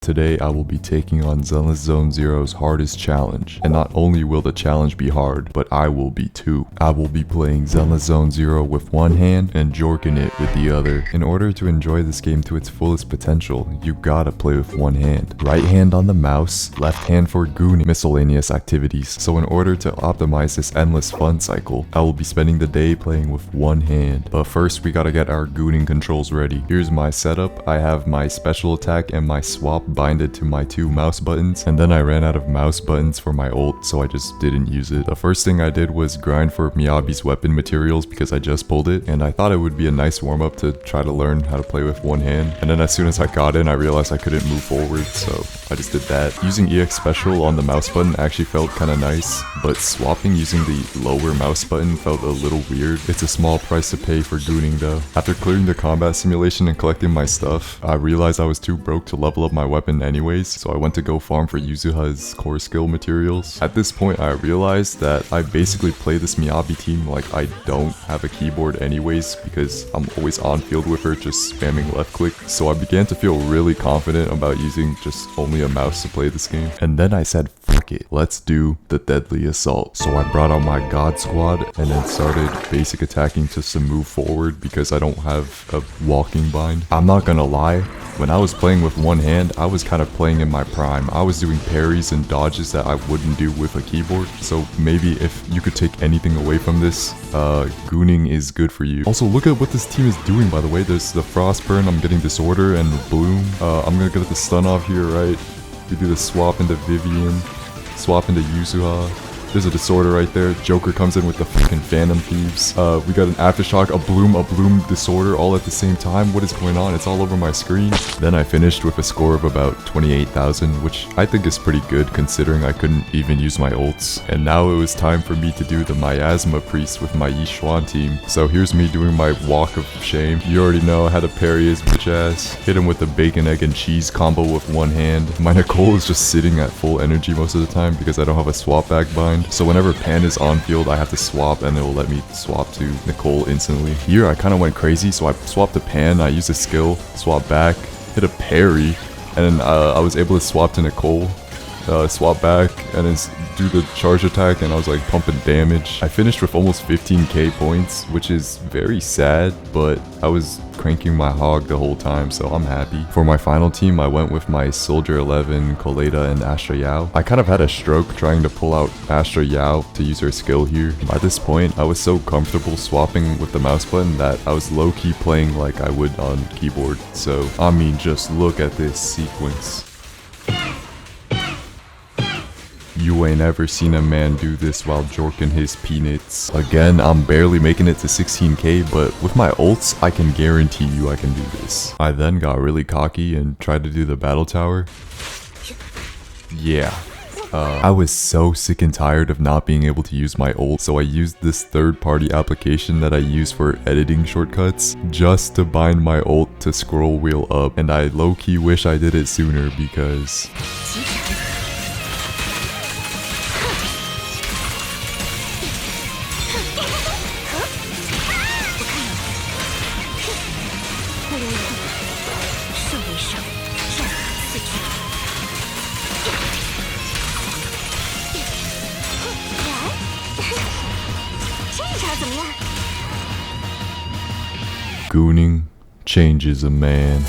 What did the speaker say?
Today I will be taking on ZZZero's hardest challenge, and not only will the challenge be hard, but I will be too. I will be playing ZZZ with one hand and jorking it with the other. In order to enjoy this game to its fullest potential, you gotta play with one hand. Right hand on the mouse, left hand for goon miscellaneous activities. So in order to optimize this endless fun cycle, I will be spending the day playing with one hand. But first we gotta get our gooning controls ready. Here's my setup. I have my special attack and my swap binded to my two mouse buttons, and then I ran out of mouse buttons for my ult, so I just didn't use it. The first thing I did was grind for Miyabi's weapon materials because I just pulled it, and I thought it would be a nice warm-up to try to learn how to play with one hand. And then as soon as I got in, I realized I couldn't move forward, so I just did that. Using EX special on the mouse button actually felt kinda nice, but swapping using the lower mouse button felt a little weird. It's a small price to pay for gooning though. After clearing the combat simulation and collecting my stuff, I realized I was too broke to level up my weapon anyways, so I went to go farm for Yuzuha's core skill materials. At this point I realized that I basically play this Miyabi team like I don't have a keyboard anyways, because I'm always on field with her just spamming left click, so I began to feel really confident about using just only a mouse to play this game. And then I said, fuck it, let's do the deadly assault. So I brought out my god squad and then started basic attacking just to move forward because I don't have a walking bind. I'm not gonna lie, when I was playing with one hand, I was kind of playing in my prime. I was doing parries and dodges that I wouldn't do with a keyboard. So maybe if you could take anything away from this, gooning is good for you. Also, look at what this team is doing, by the way. There's the Frostburn, I'm getting Disorder and Bloom. I'm gonna get the stun off here, right? We do the swap into Vivian, swap into Yuzuha. There's a Disorder right there. Joker comes in with the fucking Phantom Thieves. We got an Aftershock, a Bloom, Disorder all at the same time. What is going on? It's all over my screen. Then I finished with a score of about 28,000, which I think is pretty good considering I couldn't even use my ults. And now it was time for me to do the Miasma Priest with my Yishuan team. So here's me doing my Walk of Shame. You already know I had to parry his bitch ass. Hit him with the bacon, egg, and cheese combo with one hand. My Nicole is just sitting at full energy most of the time because I don't have a swap back bind. So whenever Pan is on field, I have to swap and it will let me swap to Nicole instantly. Here I kind of went crazy, so I swapped to Pan, I used a skill, swap back, hit a parry, and then I was able to swap to Nicole, swap back, and then do the charge attack, and I was like pumping damage. I finished with almost 15k points, which is very sad, but I was cranking my hog the whole time, so I'm happy. For my final team, I went with my Soldier 11, Koleda, and Astra Yao. I kind of had a stroke trying to pull out Astra Yao to use her skill here. By this point, I was so comfortable swapping with the mouse button that I was low-key playing like I would on keyboard. So, I mean, just look at this sequence. You ain't ever seen a man do this while jorking his peanuts. Again, I'm barely making it to 16k, but with my ults, I can guarantee you I can do this. I then got really cocky and tried to do the battle tower. Yeah. I was so sick and tired of not being able to use my ult, so I used this third-party application that I use for editing shortcuts just to bind my ult to scroll wheel up, and I low-key wish I did it sooner because... Gooning changes a man.